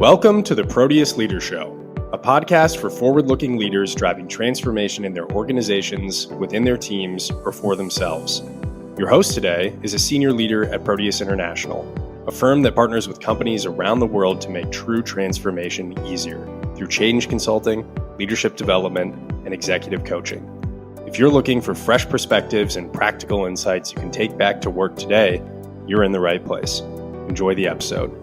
Welcome to the Proteus Leader Show, a podcast for forward-looking leaders driving transformation in their organizations, within their teams, or for themselves. Your host today is a senior leader at Proteus International, a firm that partners with companies around the world to make true transformation easier through change consulting, leadership development, and executive coaching. If you're looking for fresh perspectives and practical insights you can take back to work today, you're in the right place. Enjoy the episode.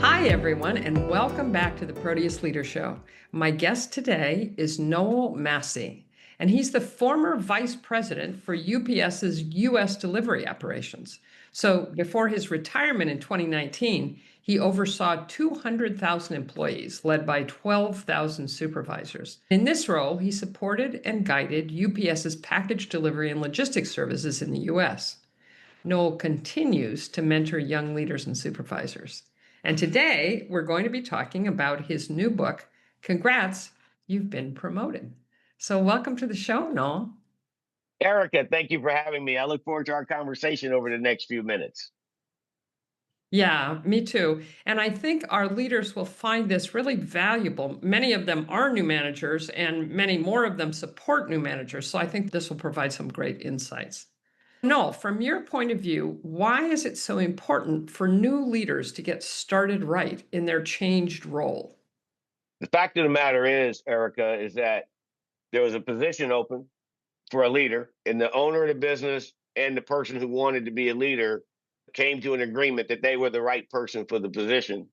Hi, everyone, and welcome back to the Proteus Leader Show. My guest today is Noel Massie, and he's the former vice president for UPS's U.S. delivery operations. So before his retirement in 2019, he oversaw 200,000 employees, led by 12,000 supervisors. In this role, he supported and guided UPS's package delivery and logistics services in the U.S. Noel continues to mentor young leaders and supervisors. And today, we're going to be talking about his new book, Congrats, You've Been Promoted. So welcome to the show, Noel. Erika, thank you for having me. I look forward to our conversation over the next few minutes. Yeah, me too. And I think our leaders will find this really valuable. Many of them are new managers, and many more of them support new managers. So I think this will provide some great insights. Noel, from your point of view, why is it so important for new leaders to get started right in their changed role? The fact of the matter is, Erika, is that there was a position open for a leader, and the owner of the business and the person who wanted to be a leader came to an agreement that they were the right person for the position.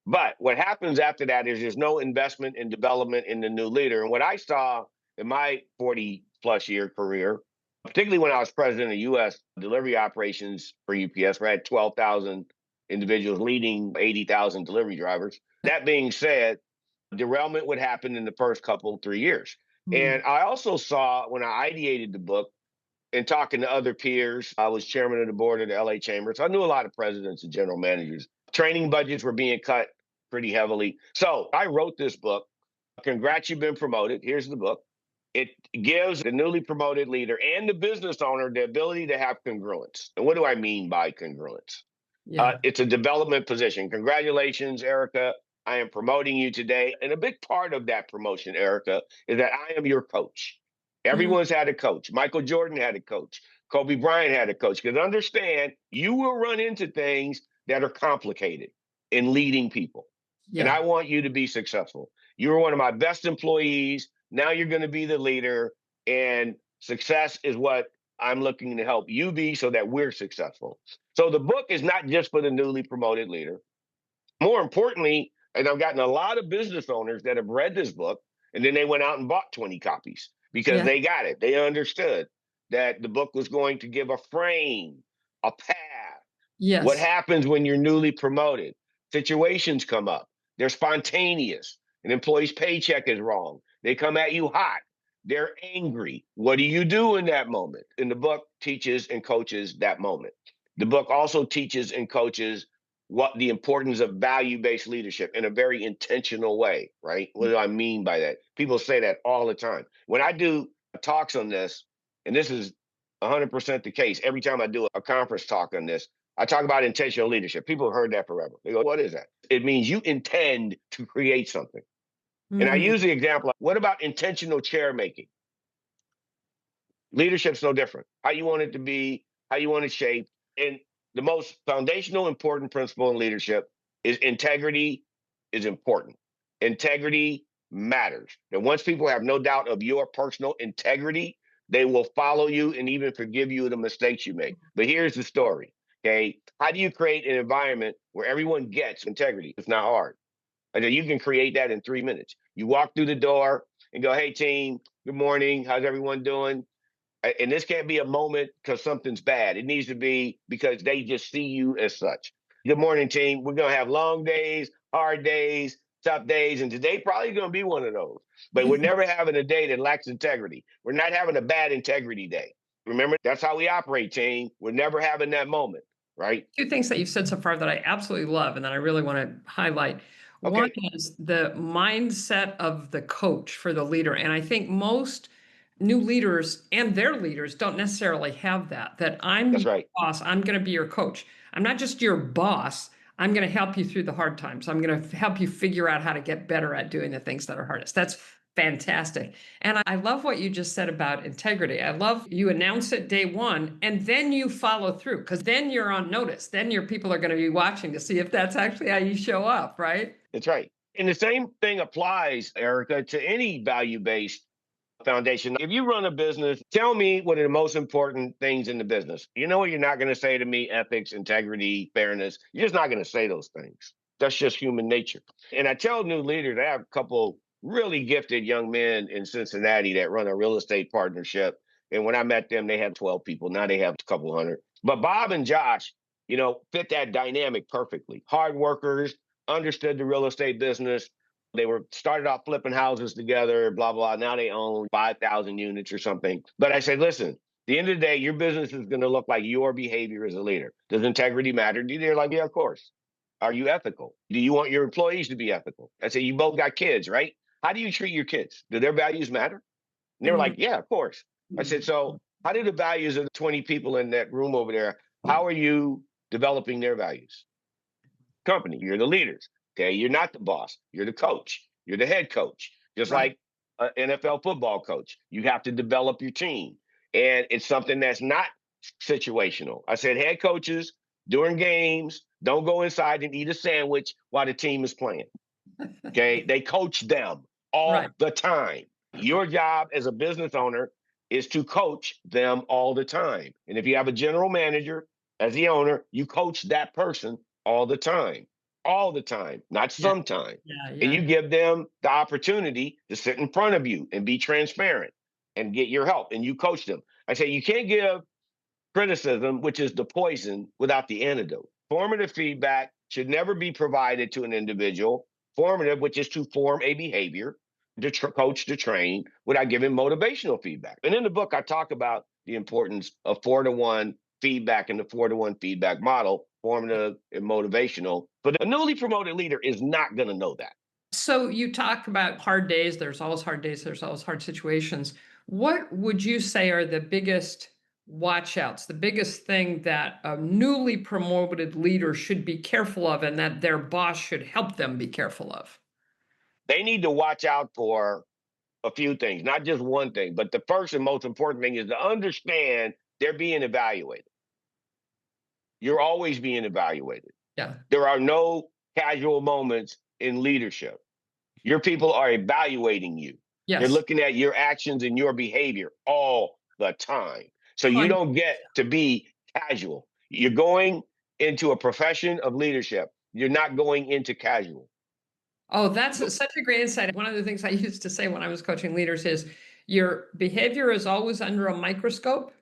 But what happens after that is there's no investment in development in the new leader. And what I saw in my 40 plus year career, particularly when I was president of U.S. delivery operations for UPS, where I had 12,000 individuals leading 80,000 delivery drivers. That being said, derailment would happen in the first 3 years. And I also saw when I ideated the book and talking to other peers, I was chairman of the board of the LA Chamber. So I knew a lot of presidents and general managers. Training budgets were being cut pretty heavily. So I wrote this book, Congrats, You've Been Promoted. Here's the book. It gives the newly promoted leader and the business owner the ability to have congruence. And what do I mean by congruence? It's a development position. Congratulations, Erika. I am promoting you today. And a big part of that promotion, Erika, is that I am your coach. Everyone's had a coach. Michael Jordan had a coach. Kobe Bryant had a coach. Because understand, you will run into things that are complicated in leading people. And I want you to be successful. You're one of my best employees. Now you're going to be the leader, and success is what I'm looking to help you be so that we're successful. So the book is not just for the newly promoted leader. More importantly, and I've gotten a lot of business owners that have read this book, and then they went out and bought 20 copies because they got it. They understood that the book was going to give a frame, a path. What happens when you're newly promoted? Situations come up. They're spontaneous. An employee's paycheck is wrong. They come at you hot. They're angry. What do you do in that moment? And the book teaches and coaches that moment. The book also teaches and coaches what the importance of value-based leadership in a very intentional way, right? What do I mean by that? People say that all the time. When I do talks on this, and this is 100% the case, every time I do a conference talk on this, I talk about intentional leadership. People have heard that forever. They go, what is that? It means you intend to create something. And I use the example, what about intentional chair making? Leadership's no different. How you want it to be, how you want it shaped. And the most foundational important principle in leadership is integrity is important. Integrity matters. And once people have no doubt of your personal integrity, they will follow you and even forgive you the mistakes you make. But here's the story, okay? How do you create an environment where everyone gets integrity? It's not hard. And then you can create that in 3 minutes. You walk through the door and go, hey, team, good morning. How's everyone doing? And this can't be a moment because something's bad. It needs to be because they just see you as such. Good morning, team. We're going to have long days, hard days, tough days. And today probably going to be one of those. But we're never having a day that lacks integrity. We're not having a bad integrity day. Remember, that's how we operate, team. We're never having that moment, right? Two things that you've said so far that I absolutely love and that I really want to highlight. Okay. One is the mindset of the coach for the leader. And I think most new leaders and their leaders don't necessarily have that I'm That's your right. boss. I'm going to be your coach. I'm not just your boss. I'm going to help you through the hard times. I'm going to help you figure out how to get better at doing the things that are hardest. That's fantastic. And I love what you just said about integrity. I love you announce it day one and then you follow through because then you're on notice. Then your people are going to be watching to see if that's actually how you show up, right? That's right. And the same thing applies, Erica, to any value-based foundation. If you run a business, tell me what are the most important things in the business. You know what you're not going to say to me? Ethics, integrity, fairness. You're just not going to say those things. That's just human nature. And I tell new leaders, I have a couple really gifted young men in Cincinnati that run a real estate partnership. And when I met them, they had 12 people. Now they have a couple hundred. But Bob and Josh, fit that dynamic perfectly. Hard workers, understood the real estate business. They were started off flipping houses together, blah, blah. Now they own 5,000 units or something. But I said, listen, at the end of the day, your business is going to look like your behavior as a leader. Does integrity matter? They're like, yeah, of course. Are you ethical? Do you want your employees to be ethical? I said, you both got kids, right? How do you treat your kids? Do their values matter? And they were like, yeah, of course. I said, so how do the values of the 20 people in that room over there, how are you developing their values? Company, you're the leaders. Okay, you're not the boss. You're the coach. You're the head coach. Just Right. like an NFL football coach, you have to develop your team, and it's something that's not situational. I said, head coaches during games don't go inside and eat a sandwich while the team is playing. Okay, they coach them all Right. the time. Your job as a business owner is to coach them all the time. And if you have a general manager as the owner, you coach that person all the time, not Yeah. sometime. Yeah. And Yeah. you give them the opportunity to sit in front of you and be transparent and get your help. And you coach them. I say you can't give criticism, which is the poison, without the antidote. Formative feedback should never be provided to an individual. Formative, which is to form a behavior, to coach, to train, without giving motivational feedback. And in the book, I talk about the importance of 4-to-1 feedback and the 4-to-1 feedback model, formative and motivational. But a newly promoted leader is not going to know that. So you talk about hard days. There's always hard days. There's always hard situations. What would you say are the biggest watch outs, the biggest thing that a newly promoted leader should be careful of and that their boss should help them be careful of? They need to watch out for a few things, not just one thing. But the first and most important thing is to understand they're being evaluated. You're always being evaluated. Yeah. There are no casual moments in leadership. Your people are evaluating you. They're Yes. looking at your actions and your behavior all the time. So you Fun. don't get to be casual. You're going into a profession of leadership. You're not going into casual. Oh, that's such a great insight. One of the things I used to say when I was coaching leaders is your behavior is always under a microscope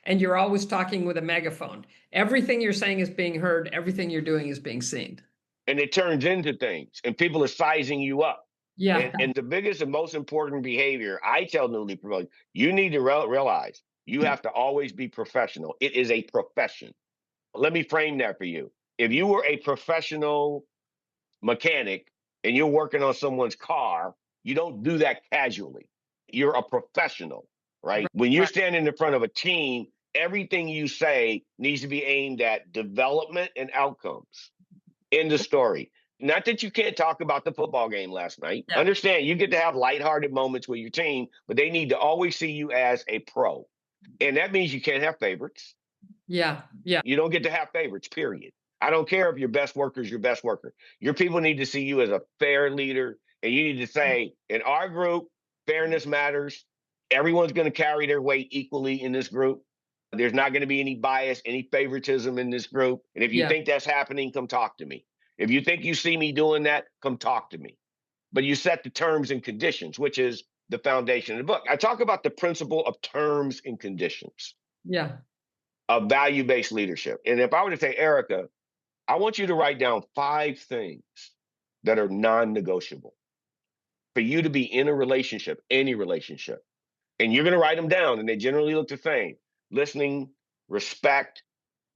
and you're always talking with a megaphone. Everything you're saying is being heard, everything you're doing is being seen. And it turns into things, and people are sizing you up. Yeah. And the biggest and most important behavior I tell newly promoted, you need to realize you have to always be professional. It is a profession. Let me frame that for you. If you were a professional mechanic and you're working on someone's car, you don't do that casually. You're a professional, right? When you're Right. standing in front of a team, everything you say needs to be aimed at development and outcomes. End of story. Not that you can't talk about the football game last night. Yeah. Understand, you get to have lighthearted moments with your team, but they need to always see you as a pro. And that means you can't have favorites. Yeah. Yeah. You don't get to have favorites, period. I don't care if your best worker is your best worker. Your people need to see you as a fair leader. And you need to say, in our group, fairness matters. Everyone's going to carry their weight equally in this group. There's not going to be any bias, any favoritism in this group. And if you Yeah. think that's happening, come talk to me. If you think you see me doing that, come talk to me. But you set the terms and conditions, which is the foundation of the book. I talk about the principle of terms and conditions Yeah. of value-based leadership. And if I were to say, Erica, I want you to write down 5 things that are non-negotiable for you to be in a relationship, any relationship. And you're going to write them down, and they generally look the same. Listening, respect.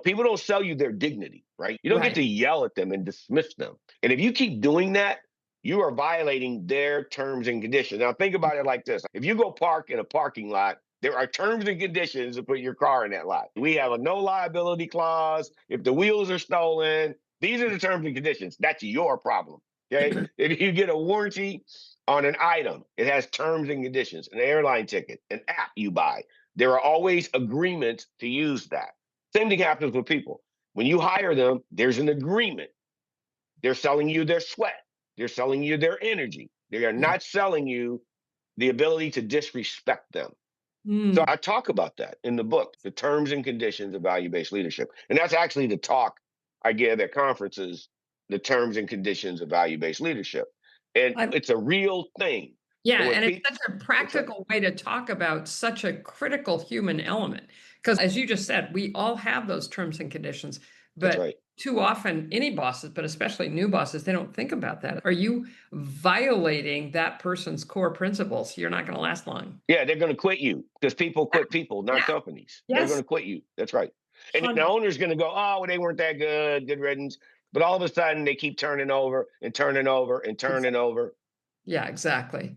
People don't sell you their dignity, right? You don't get Right. to yell at them and dismiss them. And if you keep doing that, you are violating their terms and conditions. Now, think about it like this. If you go park in a parking lot, there are terms and conditions to put your car in that lot. We have a no liability clause. If the wheels are stolen, These are the terms and conditions. That's your problem. Okay. If you get a warranty on an item, it has terms and conditions, an airline ticket, an app you buy. There are always agreements to use that. Same thing happens with people. When you hire them, there's an agreement. They're selling you their sweat. They're selling you their energy. They are Yeah. not selling you the ability to disrespect them. So Mm. I talk about that in the book, the terms and conditions of value-based leadership. And that's actually the talk I give at conferences, the terms and conditions of value-based leadership. And I it's a real thing. Yeah, And when and it's people, such a that's right. practical way to talk about such a critical human element. Because as you just said, we all have those terms and conditions, That's but right. too often, any bosses, but especially new bosses, they don't think about that. Are you violating that person's core principles? You're not going to last long. Yeah, they're going to quit you because people quit people, not Yeah. companies. They're going Yes. to quit you. That's right. And the 100. owner's going to go, oh, well, they weren't that good riddance. But all of a sudden, they keep turning over and turning over and turning over. Yeah, exactly.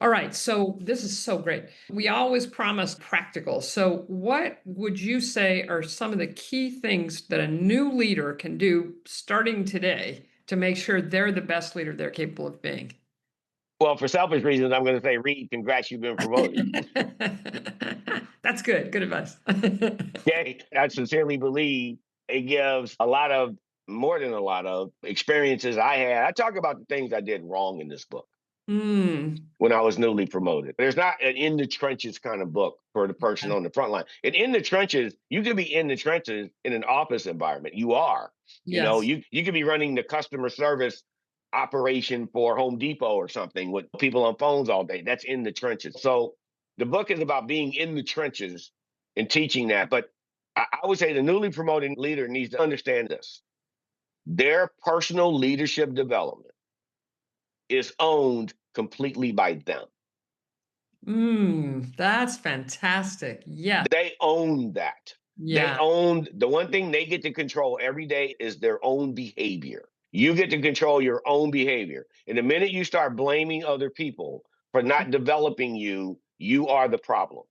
All right, so this is so great. We always promise practical. So, what would you say are some of the key things that a new leader can do starting today to make sure they're the best leader they're capable of being? Well, for selfish reasons, I'm going to say, Reed, congrats, you've been promoted. That's good. Good advice. Okay. I sincerely believe it gives a lot of, more than a lot of experiences I had. I talk about the things I did wrong in this book Mm, when I was newly promoted. There's not an in the trenches kind of book for the person okay. on the front line. And in the trenches, you can be in the trenches in an office environment. You are, Yes. you could be running the customer service operation for Home Depot or something with people on phones all day. That's in the trenches. So the book is about being in the trenches and teaching that. But I would say the newly promoted leader needs to understand this. Their personal leadership development is owned completely by them. That's fantastic. Yes. They own that. They Yeah. own the one thing they get to control every day is their own behavior. You get to control your own behavior. And the minute you start blaming other people for not developing you, you are the problem.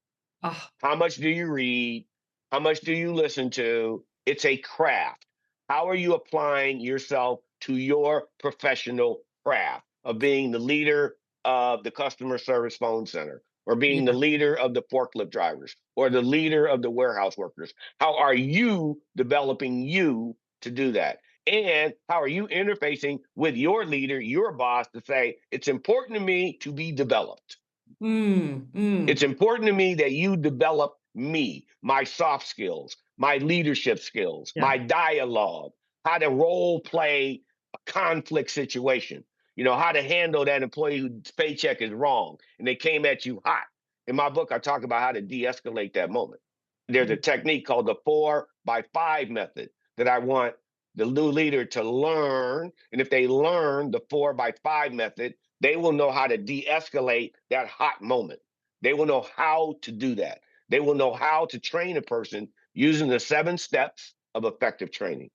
Oh, How much do you read? How much do you listen to? It's a craft. How are you applying yourself to your professional craft of being the leader of the customer service phone center or being the yeah. leader of the forklift drivers or the leader of the warehouse workers? How are you developing you to do that? And how are you interfacing with your leader, your boss, to say, it's important to me to be developed? Mm, It's mm. important to me that you develop me, my soft skills, my leadership skills, Yeah. my dialogue, how to role play a conflict situation, how to handle that employee whose paycheck is wrong and they came at you hot. In my book, I talk about how to de escalate that moment. There's a technique called the 4x5 method that I want the new leader to learn. And if they learn the 4x5 method, they will know how to de escalate that hot moment. They will know how to do that. They will know how to train a person using the 7 steps of effective training.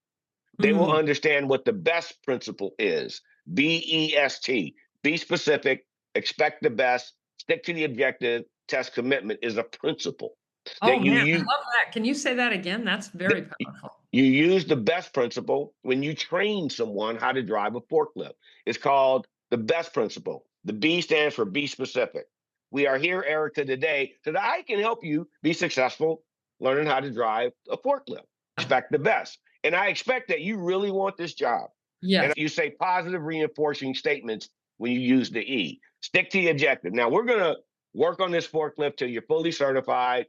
They will Mm. understand what the best principle is. BEST. Be specific, expect the best, stick to the objective, test commitment is a principle Oh that man, I love that. Can you say that again? That's very powerful. you use the best principle when you train someone how to drive a forklift. It's called the best principle. The B stands for be specific. We are here, Erica, today so that I can help you be successful learning how to drive a forklift. Expect the best. And I expect that you really want this job. And Yes. you say positive reinforcing statements when you use the E. Stick to the objective. Now, we're going to work on this forklift till you're fully certified.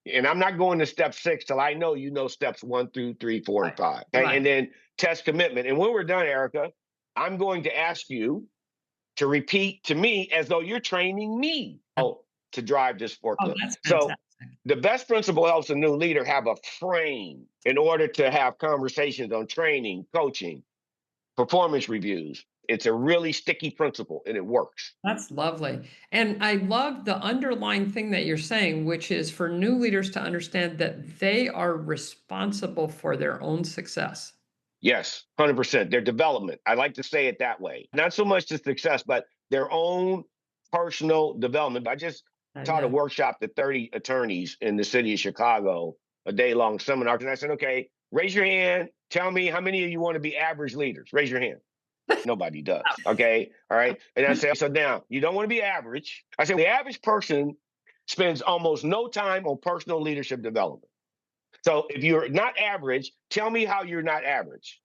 And I'm not going to step 6 till I know you know steps 1 through 3, 4, Right. and 5. Okay. Right. And then test commitment. And when we're done, Erica, I'm going to ask you to repeat to me as though you're training me to drive this Oh, forklift. that's So fantastic. the best principle helps a new leader have a frame in order to have conversations on training, coaching, performance reviews. It's a really sticky principle and it works. That's lovely. And I love the underlying thing that you're saying, which is for new leaders to understand that they are responsible for their own success. Yes, 100%. Their development. I like to say it that way. Not so much the success, but their own personal development. I just taught a Yeah. workshop to 30 attorneys in the city of Chicago, a day long seminar. And I said, okay, raise your hand. Tell me how many of you want to be average leaders. Raise your hand. Nobody does. Okay. All right. And I say, so now you don't want to be average. I say the average person spends almost no time on personal leadership development. So if you're not average, tell me how you're not average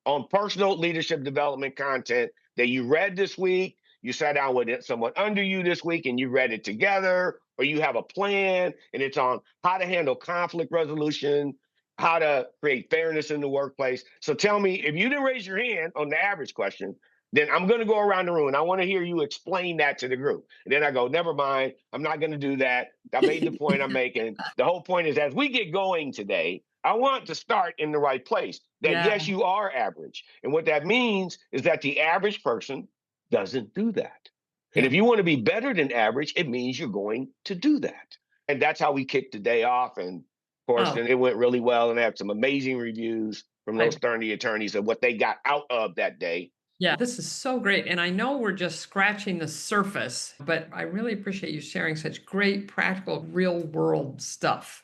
on personal leadership development content that you read this week. You sat down with someone under you this week and you read it together, or you have a plan and it's on how to handle conflict resolution, how to create fairness in the workplace. So tell me, if you didn't raise your hand on the average question, then I'm going to go around the room and I want to hear you explain that to the group. And then I go, never mind, I'm not going to do that. I made the point I'm making. The whole point is, as we get going today, I want to start in the right place. That yes, you are average. And what that means is that the average person doesn't do that. And if you want to be better than average, it means you're going to do that. And that's how we kicked the day off. And of course, it went really well. And I had some amazing reviews from those 30 attorneys of what they got out of that day. Yeah, this is so great. And I know we're just scratching the surface, but I really appreciate you sharing such great, practical, real world stuff.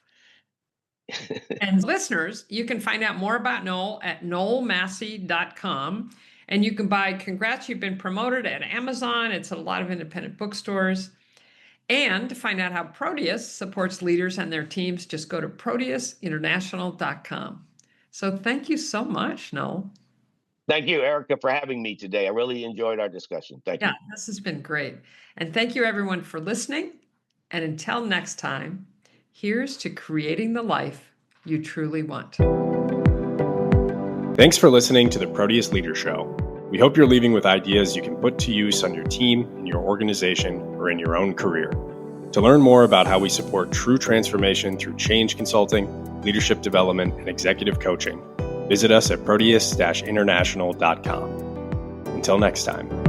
And listeners, you can find out more about Noel at noelmassie.com. And you can buy Congrats, You've Been Promoted at Amazon. It's at a lot of independent bookstores. And to find out how Proteus supports leaders and their teams, just go to proteusinternational.com. So thank you so much, Noel. Thank you, Erika, for having me today. I really enjoyed our discussion. Thank you. Yeah, this has been great. And thank you, everyone, for listening. And until next time, here's to creating the life you truly want. Thanks for listening to the Proteus Leader Show. We hope you're leaving with ideas you can put to use on your team, in your organization, or in your own career. To learn more about how we support true transformation through change consulting, leadership development, and executive coaching, visit us at proteus-international.com. Until next time.